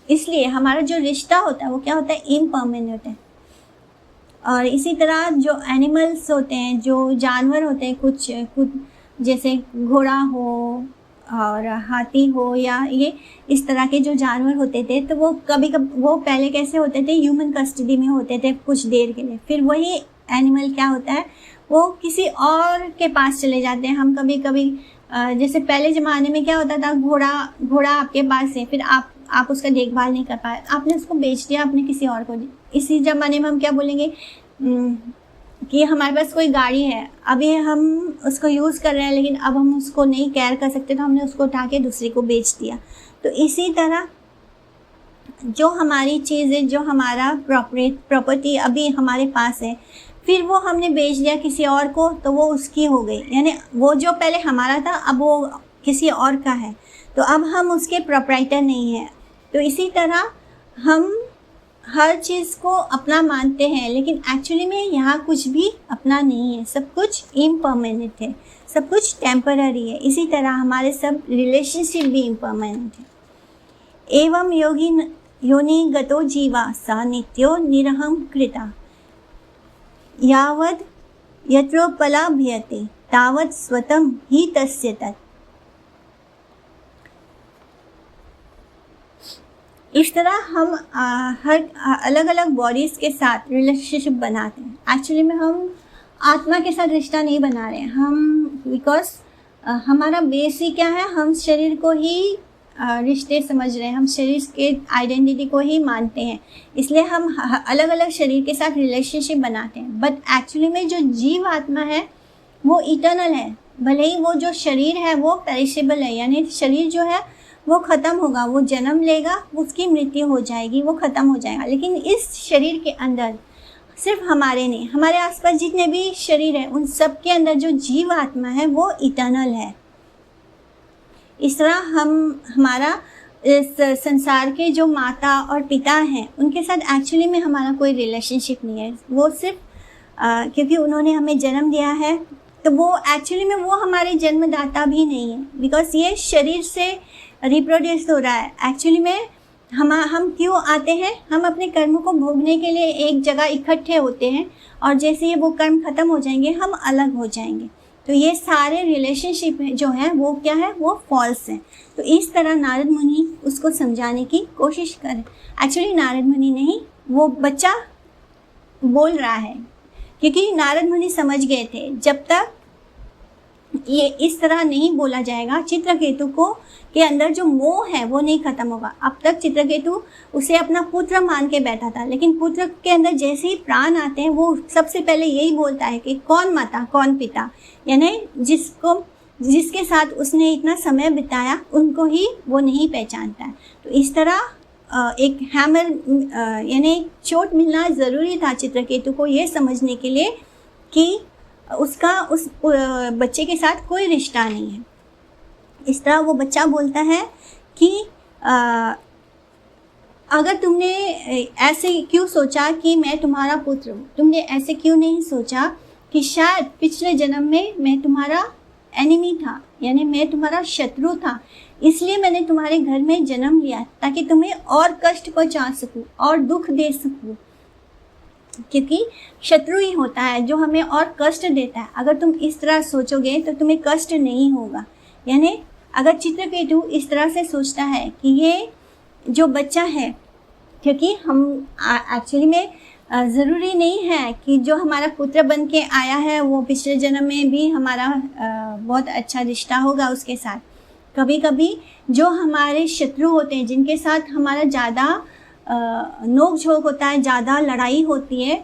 इसलिए हमारा जो रिश्ता होता है वो क्या होता है? इम्परमानेंट होता है। और इसी तरह जो एनिमल्स होते हैं, जो जानवर होते हैं, कुछ जैसे घोड़ा हो और हाथी हो, या ये इस तरह के जो जानवर होते थे, तो वो कभी वो पहले कैसे होते थे? ह्यूमन कस्टडी में होते थे कुछ देर के लिए। फिर वही एनिमल क्या होता है, वो किसी और के पास चले जाते हैं। हम कभी कभी जैसे पहले ज़माने में क्या होता था, घोड़ा आपके पास है, फिर आप उसका देखभाल नहीं कर पाए, आपने उसको बेच दिया, आपने किसी और को। इसी ज़माने में हम क्या बोलेंगे कि हमारे पास कोई गाड़ी है, अभी हम उसको यूज़ कर रहे हैं, लेकिन अब हम उसको नहीं केयर कर सकते, तो हमने उसको उठा के दूसरे को बेच दिया। तो इसी तरह जो हमारी चीज़ें, जो हमारा प्रॉपर्टी अभी हमारे पास है, फिर वो हमने बेच दिया किसी और को, तो वो उसकी हो गई। यानी वो जो पहले हमारा था, अब वो किसी और का है, तो अब हम उसके प्रोप्राइटर नहीं हैं। तो इसी तरह हम हर चीज़ को अपना मानते हैं, लेकिन एक्चुअली में यहाँ कुछ भी अपना नहीं है, सब कुछ इम्परमानेंट है, सब कुछ टेम्पररी है। इसी तरह हमारे सब रिलेशनशिप भी इम्परमानेंट है। एवं योनि गतो जीवा सा नित्यो निरहं कृता, यावद् यत्रोपलभ्यते तावत् स्वतं हि तस्य तत्। इस तरह हम हर अलग अलग बॉडीज़ के साथ रिलेशनशिप बनाते हैं। एक्चुअली में हम आत्मा के साथ रिश्ता नहीं बना रहे हैं हम, बिकॉज हमारा बेस ही क्या है, हम शरीर को ही रिश्ते समझ रहे हैं, हम शरीर के आइडेंटिटी को ही मानते हैं, इसलिए हम अलग अलग शरीर के साथ रिलेशनशिप बनाते हैं। बट एक्चुअली में जो जीव आत्मा है वो इटर्नल है। भले ही वो जो शरीर है वो पेरिशेबल है, यानी शरीर जो है वो ख़त्म होगा, वो जन्म लेगा, उसकी मृत्यु हो जाएगी, वो ख़त्म हो जाएगा। लेकिन इस शरीर के अंदर सिर्फ हमारे नहीं, हमारे आसपास जितने भी शरीर हैं उन सब के अंदर जो जीव आत्मा है वो इटर्नल है। इस तरह हमारा इस संसार के जो माता और पिता हैं उनके साथ एक्चुअली में हमारा कोई रिलेशनशिप नहीं है। वो सिर्फ क्योंकि उन्होंने हमें जन्म दिया है, तो वो एक्चुअली में वो हमारे जन्मदाता भी नहीं है, बिकॉज ये शरीर से रिप्रोड्यूस हो रहा है। एक्चुअली में हम क्यों आते हैं? हम अपने कर्मों को भोगने के लिए एक जगह इकट्ठे होते हैं, और जैसे ही वो कर्म ख़त्म हो जाएंगे हम अलग हो जाएंगे। तो ये सारे रिलेशनशिप जो हैं वो क्या है? वो फॉल्स हैं। तो इस तरह नारद मुनि उसको समझाने की कोशिश करें। एक्चुअली नारद मुनि नहीं, वो बच्चा बोल रहा है, क्योंकि नारद मुनि समझ गए थे जब तक ये इस तरह नहीं बोला जाएगा चित्रकेतु को के अंदर जो मोह है वो नहीं खत्म होगा। अब तक चित्रकेतु उसे अपना पुत्र मान के बैठा था, लेकिन पुत्र के अंदर जैसे ही प्राण आते हैं वो सबसे पहले यही बोलता है कि कौन माता कौन पिता, यानी जिसके साथ उसने इतना समय बिताया उनको ही वो नहीं पहचानता है। तो इस तरह एक हैमर यानी चोट मिलना ज़रूरी था चित्रकेतु को ये समझने के लिए कि उसका उस बच्चे के साथ कोई रिश्ता नहीं है। इस तरह वो बच्चा बोलता है कि अगर तुमने ऐसे क्यों सोचा कि मैं तुम्हारा पुत्र हूँ, तुमने ऐसे क्यों नहीं सोचा कि शायद पिछले जन्म में मैं तुम्हारा एनिमी था, यानी मैं तुम्हारा शत्रु था, इसलिए मैंने तुम्हारे घर में जन्म लिया ताकि तुम्हें और कष्ट पहुँचा सकूँ और दुख दे सकूँ, क्योंकि शत्रु ही होता है जो हमें और कष्ट देता है। अगर तुम इस तरह सोचोगे तो तुम्हें कष्ट नहीं होगा। यानी अगर चित्रकेतु इस तरह से सोचता है कि ये जो बच्चा है, क्योंकि हम एक्चुअली में ज़रूरी नहीं है कि जो हमारा पुत्र बन के आया है वो पिछले जन्म में भी हमारा बहुत अच्छा रिश्ता होगा उसके साथ। कभी कभी जो हमारे शत्रु होते हैं, जिनके साथ हमारा ज़्यादा नोक झोंक होता है, ज़्यादा लड़ाई होती है,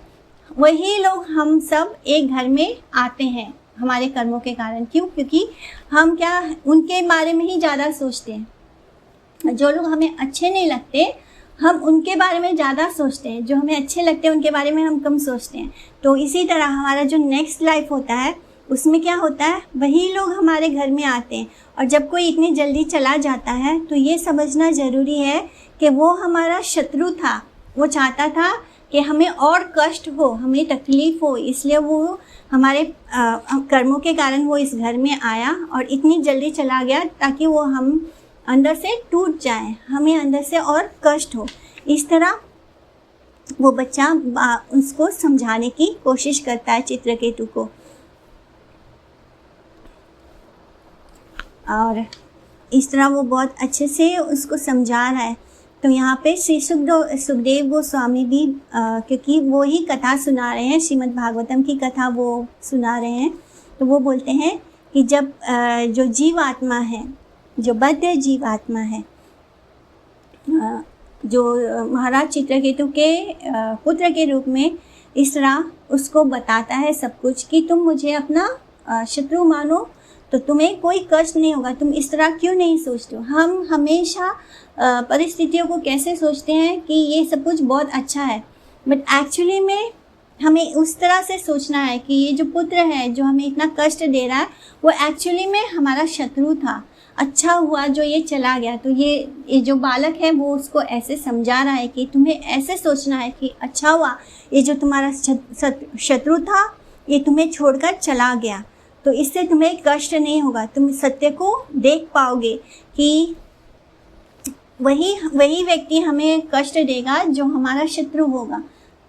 वही लोग हम सब एक घर में आते हैं हमारे कर्मों के कारण। क्यों? क्योंकि हम क्या उनके बारे में ही ज़्यादा सोचते हैं। जो लोग हमें अच्छे नहीं लगते हम उनके बारे में ज़्यादा सोचते हैं, जो हमें अच्छे लगते हैं उनके बारे में हम कम सोचते हैं। तो इसी तरह हमारा जो नेक्स्ट लाइफ होता है उसमें क्या होता है, वही लोग हमारे घर में आते हैं। और जब कोई इतनी जल्दी चला जाता है तो ये समझना ज़रूरी है कि वो हमारा शत्रु था, वो चाहता था कि हमें और कष्ट हो, हमें तकलीफ़ हो, इसलिए वो हमारे कर्मों के कारण वो इस घर में आया और इतनी जल्दी चला गया ताकि वो हम अंदर से टूट जाए, हमें अंदर से और कष्ट हो। इस तरह वो बच्चा उसको समझाने की कोशिश करता है चित्रकेतु को। और इस तरह वो बहुत अच्छे से उसको समझा रहा है। तो यहाँ पे श्री सुखदेव गोस्वामी भी क्योंकि वो ही कथा सुना रहे हैं, श्रीमद् भागवतम की कथा वो सुना रहे हैं, तो वो बोलते हैं कि जब जो जीवात्मा है, जो बद्ध जीवात्मा है, जो महाराज चित्रकेतु के पुत्र के रूप में इस तरह उसको बताता है सब कुछ कि तुम मुझे अपना शत्रु मानो तो तुम्हें कोई कष्ट नहीं होगा, तुम इस तरह क्यों नहीं सोचते हो। हम हमेशा परिस्थितियों को कैसे सोचते हैं कि ये सब कुछ बहुत अच्छा है, बट एक्चुअली में हमें उस तरह से सोचना है कि ये जो पुत्र है जो हमें इतना कष्ट दे रहा है वो एक्चुअली में हमारा शत्रु था। अच्छा हुआ जो ये चला गया। तो ये जो बालक है वो उसको ऐसे समझा रहा है कि तुम्हें ऐसे सोचना है कि अच्छा हुआ ये जो तुम्हारा शत्रु था ये तुम्हें छोड़कर चला गया, तो इससे तुम्हें कष्ट नहीं होगा, तुम सत्य को देख पाओगे कि वही व्यक्ति हमें कष्ट देगा जो हमारा शत्रु होगा।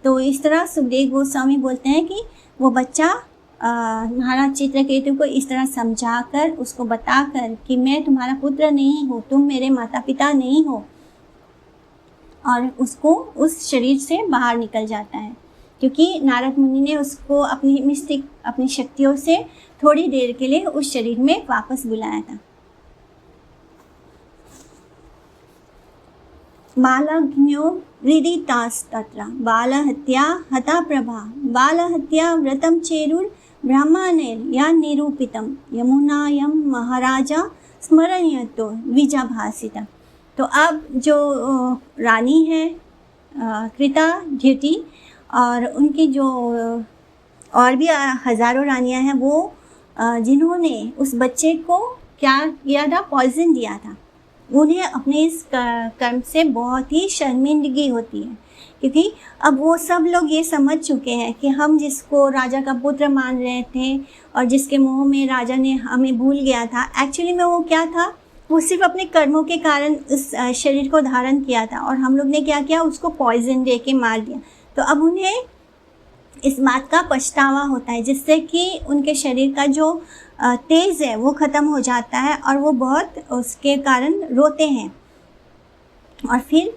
तो इस तरह सुखदेव गोस्वामी बोलते हैं कि वो बच्चा महाराज चित्रकेतु को इस तरह समझाकर उसको बताकर कि मैं तुम्हारा पुत्र नहीं हूँ, तुम मेरे माता पिता नहीं हो, और उसको उस शरीर से बाहर निकल जाता है, क्योंकि नारद मुनि ने उसको अपनी शक्तियों से थोड़ी देर के लिए उस शरीर में वापस बुलाया था। बालज्ञो हृदितास्तत्र बालहत्या हता प्रभा बालहत्या व्रतं चेरुर्ब्राह्मणैर् या निरूपितं यमुनायं महाराजा स्मरणीयतो द्विजाभासिता। तो अब जो रानी है कृता ड्यूटी और उनकी जो और भी हज़ारों रानियां हैं, वो जिन्होंने उस बच्चे को क्या किया था, पॉइजन दिया था, उन्हें अपने इस कर्म से बहुत ही शर्मिंदगी होती है, क्योंकि अब वो सब लोग ये समझ चुके हैं कि हम जिसको राजा का पुत्र मान रहे थे और जिसके मोह में राजा ने हमें भूल गया था, एक्चुअली में वो क्या था, वो सिर्फ अपने कर्मों के कारण उस शरीर को धारण किया था और हम लोग ने क्या किया, उसको पॉइजन दे के मार दिया। तो अब उन्हें इस बात का पछतावा होता है, जिससे कि उनके शरीर का जो तेज है वो ख़त्म हो जाता है और वो बहुत उसके कारण रोते हैं। और फिर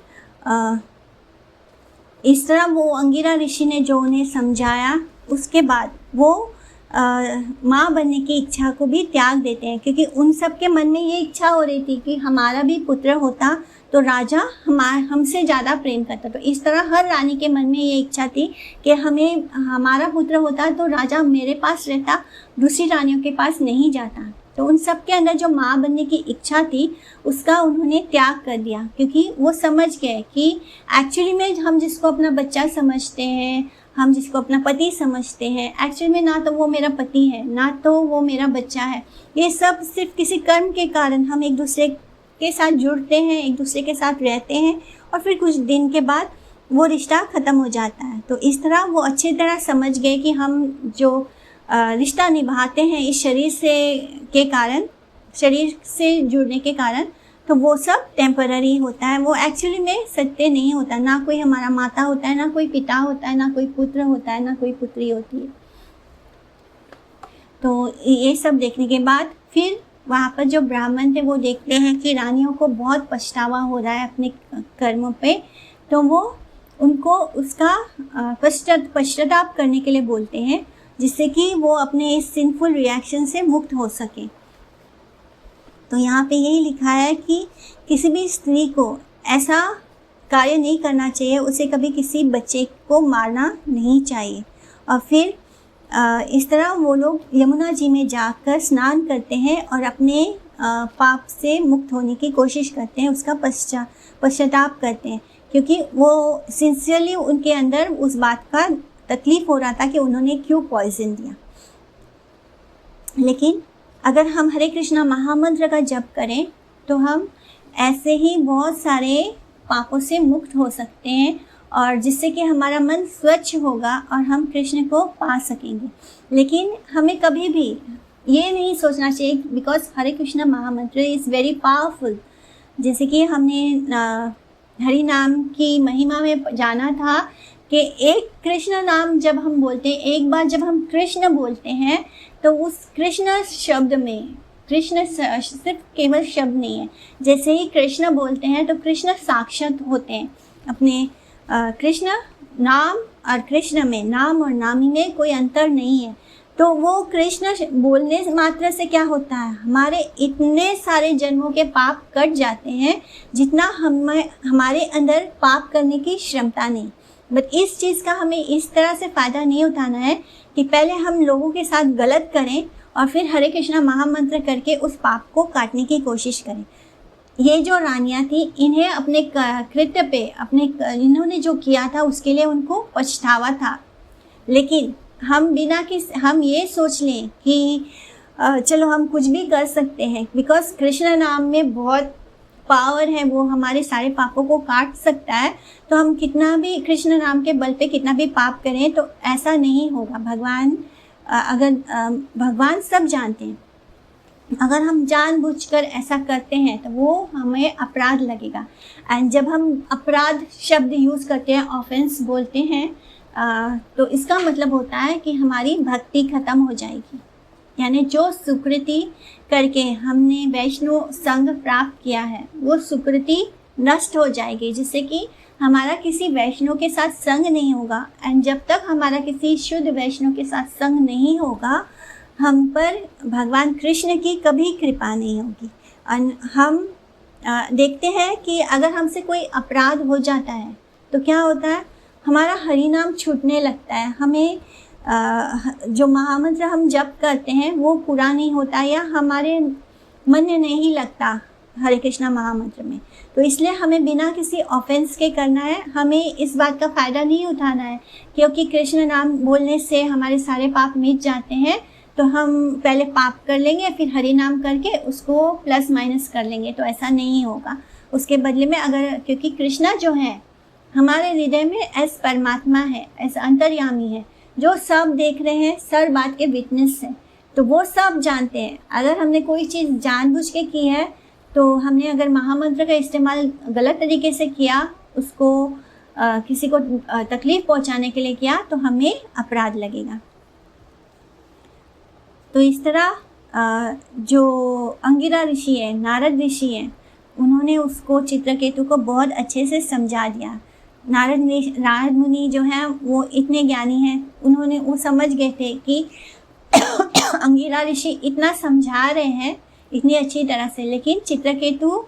इस तरह वो अंगिरा ऋषि ने जो उन्हें समझाया, उसके बाद वो माँ बनने की इच्छा को भी त्याग देते हैं, क्योंकि उन सब के मन में ये इच्छा हो रही थी कि हमारा भी पुत्र होता तो राजा हमसे ज़्यादा प्रेम करता। तो इस तरह हर रानी के मन में ये इच्छा थी कि हमारा पुत्र होता तो राजा मेरे पास रहता, दूसरी रानियों के पास नहीं जाता। तो उन सब के अंदर जो माँ बनने की इच्छा थी उसका उन्होंने त्याग कर दिया, क्योंकि वो समझ गए कि एक्चुअली में हम जिसको अपना बच्चा समझते हैं, हम जिसको अपना पति समझते हैं, एक्चुअली में ना तो वो मेरा पति है, ना तो वो मेरा बच्चा है। ये सब सिर्फ किसी कर्म के कारण हम एक दूसरे के साथ जुड़ते हैं, एक दूसरे के साथ रहते हैं और फिर कुछ दिन के बाद वो रिश्ता ख़त्म हो जाता है। तो इस तरह वो अच्छी तरह समझ गए कि हम जो रिश्ता निभाते हैं इस शरीर से जुड़ने के कारण, तो वो सब टेम्पररी होता है, वो एक्चुअली में सत्य नहीं होता। ना कोई हमारा माता होता है, ना कोई पिता होता है, ना कोई पुत्र होता है, ना कोई पुत्री होती है। तो ये सब देखने के बाद फिर वहाँ पर जो ब्राह्मण थे वो देखते हैं कि रानियों को बहुत पछतावा हो रहा है अपने कर्मों पे, तो वो उनको उसका पश्चाताप करने के लिए बोलते हैं, जिससे कि वो अपने इस सिंफुल रिएक्शन से मुक्त हो सके। तो यहाँ पे यही लिखा है कि किसी भी स्त्री को ऐसा कार्य नहीं करना चाहिए, उसे कभी किसी बच्चे को मारना नहीं चाहिए। और फिर इस तरह वो लोग यमुना जी में जाकर स्नान करते हैं और अपने पाप से मुक्त होने की कोशिश करते हैं, उसका पश्चाताप करते हैं, क्योंकि वो सिंसियरली उनके अंदर उस बात का तकलीफ़ हो रहा था कि उन्होंने क्यों पॉइजन दिया। लेकिन अगर हम हरे कृष्णा महामंत्र का जप करें तो हम ऐसे ही बहुत सारे पापों से मुक्त हो सकते हैं, और जिससे कि हमारा मन स्वच्छ होगा और हम कृष्ण को पा सकेंगे। लेकिन हमें कभी भी ये नहीं सोचना चाहिए, बिकॉज हरे कृष्णा महामंत्र इज़ वेरी पावरफुल। जैसे कि हमने हरि नाम की महिमा में जाना था कि एक कृष्ण नाम जब हम बोलते हैं, एक बार जब हम कृष्ण बोलते हैं तो उस कृष्ण शब्द में, कृष्ण सिर्फ केवल शब्द नहीं है, जैसे ही कृष्ण बोलते हैं तो कृष्ण साक्षात होते हैं। अपने कृष्ण नाम और कृष्ण में, नाम और नामी में कोई अंतर नहीं है। तो वो कृष्ण बोलने मात्र से क्या होता है, हमारे इतने सारे जन्मों के पाप कट जाते हैं जितना हमारे अंदर पाप करने की क्षमता नहीं। बट इस चीज़ का हमें इस तरह से फ़ायदा नहीं उठाना है कि पहले हम लोगों के साथ गलत करें और फिर हरे कृष्णा महामंत्र करके उस पाप को काटने की कोशिश करें। ये जो रानियाँ थी, इन्हें अपने कृत्य पे, इन्होंने जो किया था उसके लिए उनको पछतावा था। लेकिन हम ये सोच लें कि चलो हम कुछ भी कर सकते हैं, बिकॉज कृष्ण नाम में बहुत पावर है, वो हमारे सारे पापों को काट सकता है। तो हम कितना भी कृष्ण नाम के बल पे कितना भी पाप करें तो ऐसा नहीं होगा। भगवान सब जानते हैं, अगर हम जानबूझकर ऐसा करते हैं तो वो हमें अपराध लगेगा। एंड जब हम अपराध शब्द यूज़ करते हैं, ऑफेंस बोलते हैं, तो इसका मतलब होता है कि हमारी भक्ति ख़त्म हो जाएगी। यानी जो सुकृति करके हमने वैष्णव संग प्राप्त किया है वो सुकृति नष्ट हो जाएगी, जिससे कि हमारा किसी वैष्णव के साथ संग नहीं होगा। एंड जब तक हमारा किसी शुद्ध वैष्णव के साथ संग नहीं होगा, हम पर भगवान कृष्ण की कभी कृपा नहीं होगी। और हम देखते हैं कि अगर हमसे कोई अपराध हो जाता है तो क्या होता है, हमारा हरि नाम छूटने लगता है, हमें जो महामंत्र हम जप करते हैं वो पूरा नहीं होता या हमारे मन में नहीं लगता हरे कृष्णा महामंत्र में। तो इसलिए हमें बिना किसी ऑफेंस के करना है, हमें इस बात का फ़ायदा नहीं उठाना है क्योंकि कृष्ण नाम बोलने से हमारे सारे पाप मिट जाते हैं, तो हम पहले पाप कर लेंगे फिर हरि नाम करके उसको प्लस माइनस कर लेंगे, तो ऐसा नहीं होगा। उसके बदले में अगर, क्योंकि कृष्णा जो है हमारे हृदय में एस परमात्मा है, एस अंतर्यामी है, जो सब देख रहे हैं, सर बात के विटनेस है, तो वो सब जानते हैं। अगर हमने कोई चीज़ जानबूझ के की है तो हमने अगर महामंत्र का इस्तेमाल गलत तरीके से किया, उसको किसी को तकलीफ़ पहुंचाने के लिए किया, तो हमें अपराध लगेगा। तो इस तरह जो अंगिरा ऋषि है, नारद ऋषि है, उन्होंने उसको चित्रकेतु को बहुत अच्छे से समझा दिया। नारद मुनि जो हैं वो इतने ज्ञानी हैं, उन्होंने वो समझ गए थे कि अंगिरा ऋषि इतना समझा रहे हैं इतनी अच्छी तरह से, लेकिन चित्रकेतु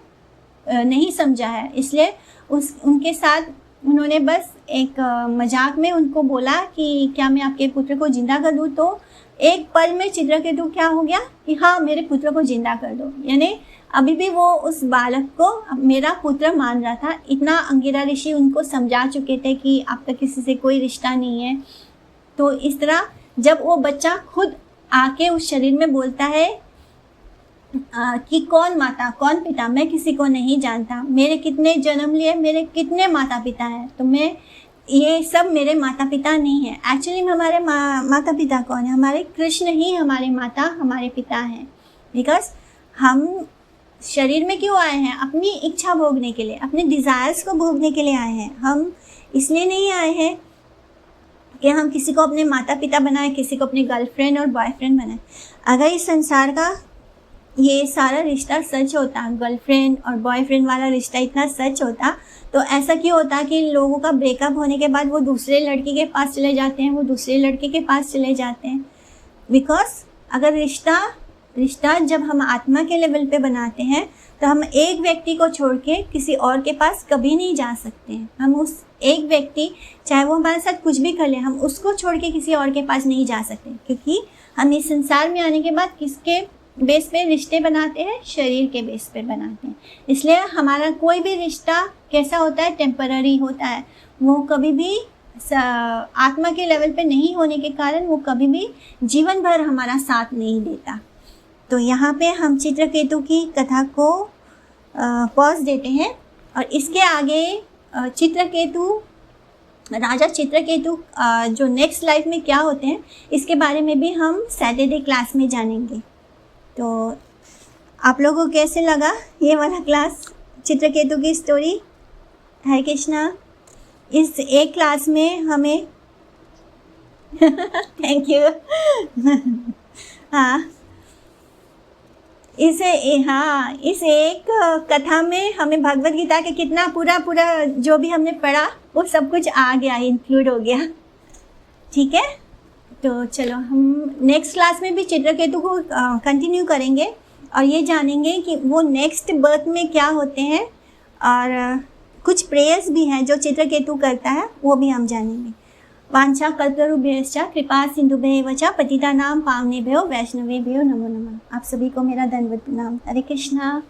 नहीं समझा है, इसलिए उनके साथ उन्होंने बस एक मजाक में उनको बोला कि क्या मैं आपके पुत्र को जिंदा कर दूँ, तो एक पल में चित्रकेतु क्या हो गया कि हाँ मेरे पुत्र को जिंदा कर दो, यानी अभी भी वो उस बालक को मेरा पुत्र मान रहा था। इतना अंगिरा ऋषि उनको समझा चुके थे कि आपका किसी से कोई रिश्ता नहीं है। तो इस तरह जब वो बच्चा खुद आके उस शरीर में बोलता है कि कौन माता कौन पिता, मैं किसी को नहीं जानता, मेरे कितने जन्म लिए, मेरे कितने माता पिता हैं, तो मैं ये सब मेरे माता पिता नहीं है। एक्चुअली में हमारे माता पिता कौन है? हमारे कृष्ण ही हमारे माता हमारे पिता हैं। बिकॉज हम शरीर में क्यों आए हैं? अपनी इच्छा भोगने के लिए, अपने डिज़ायर्स को भोगने के लिए आए हैं। हम इसलिए नहीं आए हैं कि हम किसी को अपने माता पिता बनाएं, किसी को अपनी गर्लफ्रेंड और बॉयफ्रेंड बनाएं। अगर इस संसार का ये सारा रिश्ता सच होता, गर्लफ्रेंड और बॉयफ्रेंड वाला रिश्ता इतना सच होता, तो ऐसा क्यों होता कि लोगों का ब्रेकअप होने के बाद वो दूसरे लड़की के पास चले जाते हैं, वो दूसरे लड़के के पास चले जाते हैं? बिकॉज अगर रिश्ता जब हम आत्मा के लेवल पे बनाते हैं तो हम एक व्यक्ति को छोड़ के किसी और के पास कभी नहीं जा सकते हैं। हम उस एक व्यक्ति, चाहे वो हमारे साथ कुछ भी कर ले, हम उसको छोड़ के किसी और के पास नहीं जा सकते, क्योंकि हम इस संसार में आने के बाद किसके बेस पे रिश्ते बनाते हैं? शरीर के बेस पे बनाते हैं। इसलिए हमारा कोई भी रिश्ता कैसा होता है? टेम्पररी होता है। वो कभी भी आत्मा के लेवल पे नहीं होने के कारण वो कभी भी जीवन भर हमारा साथ नहीं देता। तो यहाँ पे हम चित्रकेतु की कथा को पॉज देते हैं और इसके आगे राजा चित्रकेतु जो नेक्स्ट लाइफ में क्या होते हैं इसके बारे में भी हम सैटरडे क्लास में जानेंगे। तो आप लोगों को कैसे लगा ये वाला क्लास, चित्रकेतु की स्टोरी? हरे कृष्णा। इस एक क्लास में हमें थैंक यू हाँ, इस एक कथा में हमें भगवद गीता के कितना पूरा जो भी हमने पढ़ा वो सब कुछ आ गया, इंक्लूड हो गया। ठीक है, तो चलो हम नेक्स्ट क्लास में भी चित्रकेतु को कंटिन्यू करेंगे और ये जानेंगे कि वो नेक्स्ट बर्थ में क्या होते हैं, और कुछ प्रेयर्स भी हैं जो चित्रकेतु करता है, वो भी हम जानेंगे। वांछा कल्पतरुभ्यश्च कृपा सिंधुभ्येव च पतितानां पावनेभ्यो वैष्णवेभ्यो नमो नमः। आप सभी को मेरा दंडवत प्रणाम। हरे कृष्णा।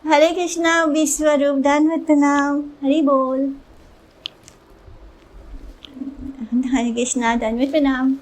हरे कृष्णा विश्वरूप दंडवत प्रणाम। हरि बोल। हरे कृष्णा दंडवत प्रणाम।